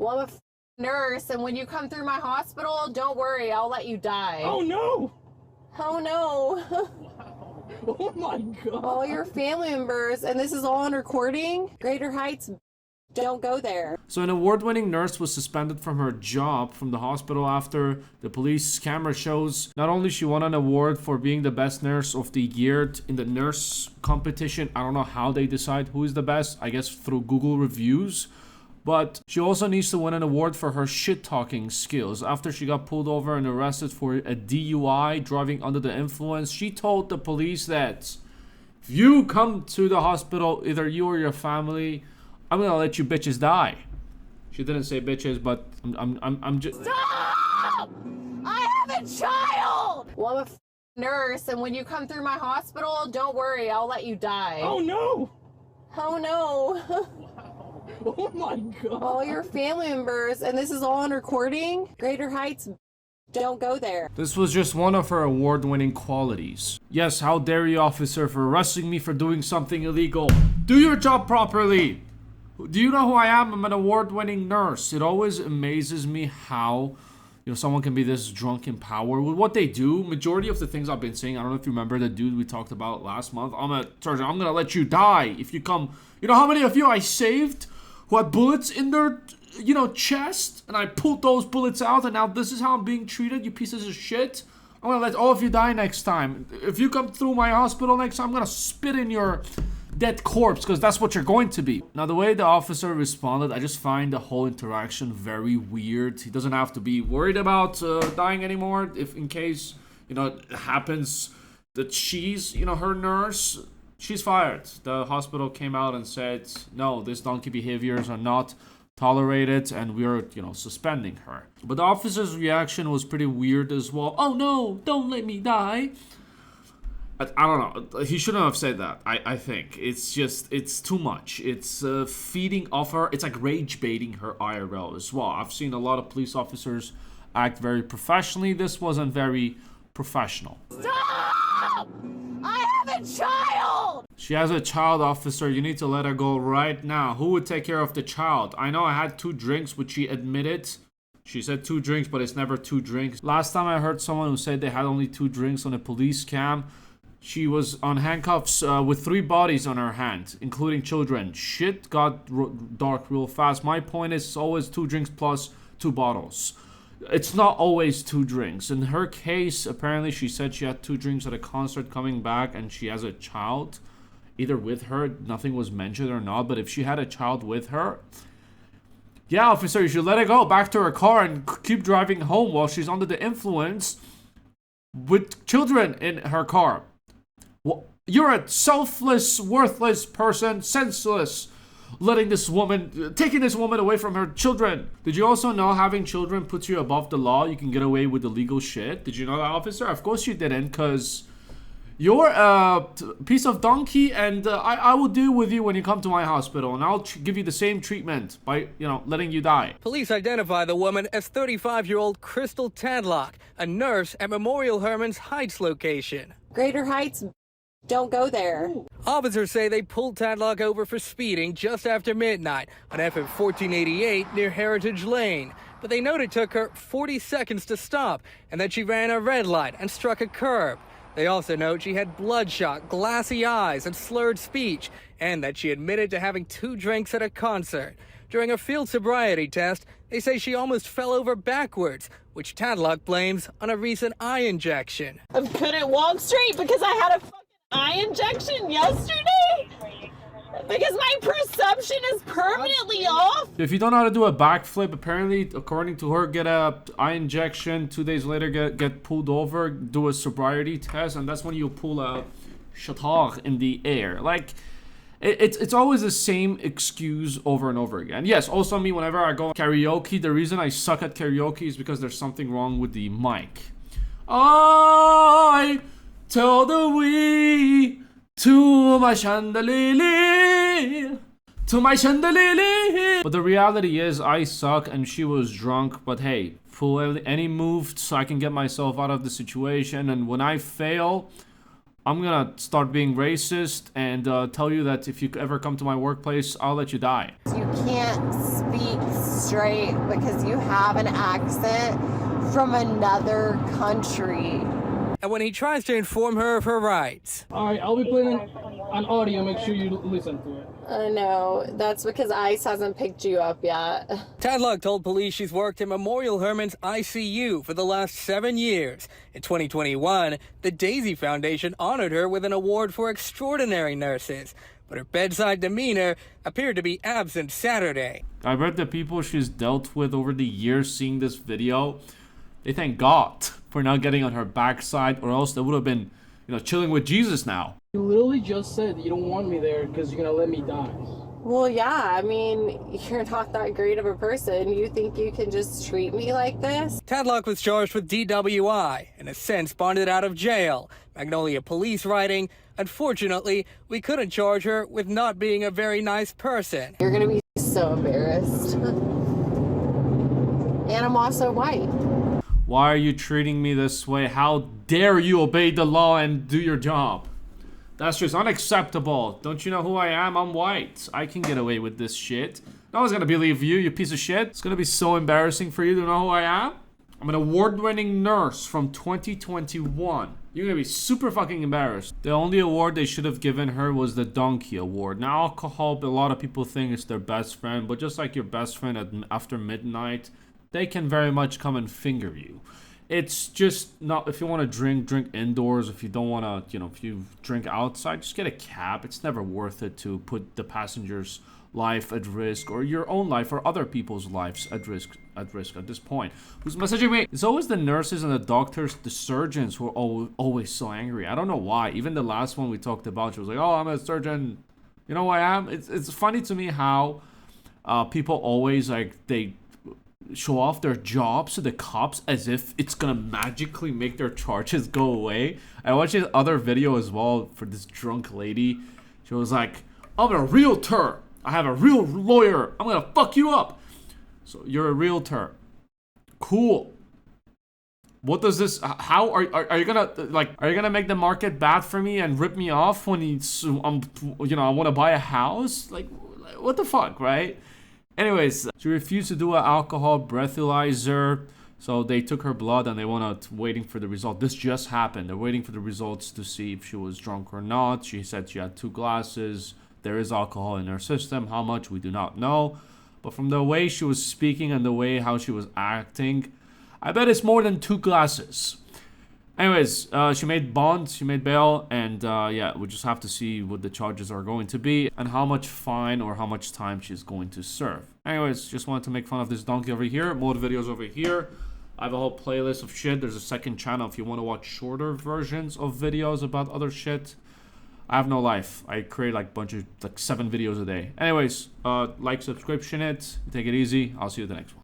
Well, I'm a nurse, and when you come through my hospital, don't worry, I'll let you die. Oh no! Oh no. Oh my god! All your family members, and this is all on recording? Greater Heights, don't go there. So an award-winning nurse was suspended from her job from the hospital after the police camera shows not only she won an award for being the best nurse of the year in the nurse competition. I don't know how they decide who is the best. I guess through Google reviews. But she also needs to win an award for her shit-talking skills. After she got pulled over and arrested for a DUI, driving under the influence, she told the police that if you come to the hospital, either you or your family, I'm gonna let you bitches die. She didn't say bitches, but I'm just... Stop! I have a child! Well, I'm a nurse, and when you come through my hospital, don't worry, I'll let you die. Oh no! Oh no. Oh my god! All your family members, and this is all on recording? Greater Heights, don't go there. This was just one of her award-winning qualities. Yes, how dare you, officer, for arresting me for doing something illegal. Do your job properly. Do you know who I am? I'm an award-winning nurse. It always amazes me how, someone can be this drunk in power with what they do. Majority of the things I've been saying, I don't know if you remember the dude we talked about last month. I'm gonna let you die if you come. You know how many of you I saved who had bullets in their, chest? And I pulled those bullets out, and now this is how I'm being treated, you pieces of shit. I'm gonna let all of you die next time. If you come through my hospital next time, I'm gonna spit in your dead corpse, because that's what you're going to be. Now, the way the officer responded, I just find the whole interaction very weird. He doesn't have to be worried about dying anymore if in case, it happens that she's, her nurse, she's fired. The hospital came out and said, no, this donkey behaviors are not tolerated, and we're, suspending her. But the officer's reaction was pretty weird as well. Oh no, don't let me die. I don't know. He shouldn't have said that. I think it's too much. It's feeding off her. It's like rage baiting her IRL as well. I've seen a lot of police officers act very professionally. This wasn't very professional. Stop! I have a child! She has a child, officer. You need to let her go right now. Who would take care of the child? I know I had 2 drinks, which she admitted. She said 2 drinks, but it's never 2 drinks. Last time I heard someone who said they had only 2 drinks on a police cam, she was on handcuffs with 3 bodies on her hand, including children. Shit got dark real fast. My point is, it's always 2 drinks plus 2 bottles. It's not always 2 drinks. In her case, apparently she said she had 2 drinks at a concert coming back, and she has a child either with her. Nothing was mentioned or not, but if she had a child with her, yeah, officer, you should let her go back to her car and keep driving home while she's under the influence with children in her car. Well, you're a selfless, worthless person, senseless, taking this woman away from her children. Did you also know having children puts you above the law? You can get away with illegal shit. Did you know that, officer? Of course you didn't, because you're a piece of donkey, and I will deal with you when you come to my hospital, and I'll give you the same treatment by, letting you die. Police identify the woman as 35-year-old Crystal Tadlock, a nurse at Memorial Herman's Heights location. Greater Heights, don't go there. Officers say they pulled Tadlock over for speeding just after midnight on FM 1488 near Heritage Lane. But they note it took her 40 seconds to stop and that she ran a red light and struck a curb. They also note she had bloodshot, glassy eyes and slurred speech, and that she admitted to having 2 drinks at a concert. During a field sobriety test, they say she almost fell over backwards, which Tadlock blames on a recent eye injection. I couldn't walk straight because I had a fucking eye injection yesterday. Because my perception is permanently off. If you don't know how to do a backflip, apparently, according to her, get a eye injection, 2 days later get pulled over, do a sobriety test, and that's when you pull a shatar in the air. Like, it's always the same excuse over and over again. Yes, also me, whenever I go karaoke, the reason I suck at karaoke is because there's something wrong with the mic. I tell the we to my chandelier, to my chandelier. But the reality is, I suck and she was drunk. But hey, pull any move so I can get myself out of the situation. And when I fail, I'm gonna start being racist and tell you that if you ever come to my workplace, I'll let you die. You can't speak straight because you have an accent from another country. And when he tries to inform her of her rights. Alright, I'll be playing on audio. Make sure you listen to it. No, that's because ICE hasn't picked you up yet. Tadlock told police she's worked in Memorial Herman's ICU for the last 7 years. In 2021, the Daisy Foundation honored her with an award for extraordinary nurses, but her bedside demeanor appeared to be absent Saturday. I read the people she's dealt with over the years seeing this video, they thank God for not getting on her backside, or else they would have been, chilling with Jesus now. You literally just said that you don't want me there because you're gonna let me die. Well, yeah, I mean, you're not that great of a person. You think you can just treat me like this? Tadlock was charged with DWI and has since bonded out of jail. Magnolia police writing, unfortunately, we couldn't charge her with not being a very nice person. You're gonna be so embarrassed. And I'm also white. Why are you treating me this way? How dare you obey the law and do your job? That's just unacceptable. Don't you know who I am? I'm white. I can get away with this shit. No one's gonna believe you, you piece of shit. It's gonna be so embarrassing for you to know who I am. I'm an award-winning nurse from 2021. You're gonna be super fucking embarrassed. The only award they should have given her was the Donkey Award. Now, alcohol, a lot of people think it's their best friend, but just like your best friend after midnight, they can very much come and finger you. It's just not, if you want to drink indoors. If you don't want to, if you drink outside, just get a cab. It's never worth it to put the passenger's life at risk, or your own life, or other people's lives at risk at this point. Who's messaging me? It's always the nurses and the doctors, the surgeons who are always so angry. I don't know why. Even the last one we talked about, she was like, oh, I'm a surgeon. You know who I am? It's funny to me how people always, they show off their jobs to the cops as if it's gonna magically make their charges go away. I watched this other video as well for this drunk lady. She was like, I'm a realtor. I have a real lawyer. I'm gonna fuck you up. So you're a realtor. Cool. What does this, how are you gonna, are you gonna make the market bad for me and rip me off when I want to buy a house? Like, what the fuck, right? Anyways, she refused to do an alcohol breathalyzer, so they took her blood and they waiting for the result. This just happened. They're waiting for the results to see if she was drunk or not. She said she had 2 glasses. There is alcohol in her system. How much, we do not know. But from the way she was speaking and the way how she was acting, I bet it's more than 2 glasses. Anyways, she made bond, she made bail, and yeah, we just have to see what the charges are going to be and how much fine or how much time she's going to serve. Anyways, just wanted to make fun of this donkey over here. More videos over here. I have a whole playlist of shit. There's a second channel if you want to watch shorter versions of videos about other shit. I have no life. I create like 7 videos a day. Anyways, like, subscription it. Take it easy. I'll see you at the next one.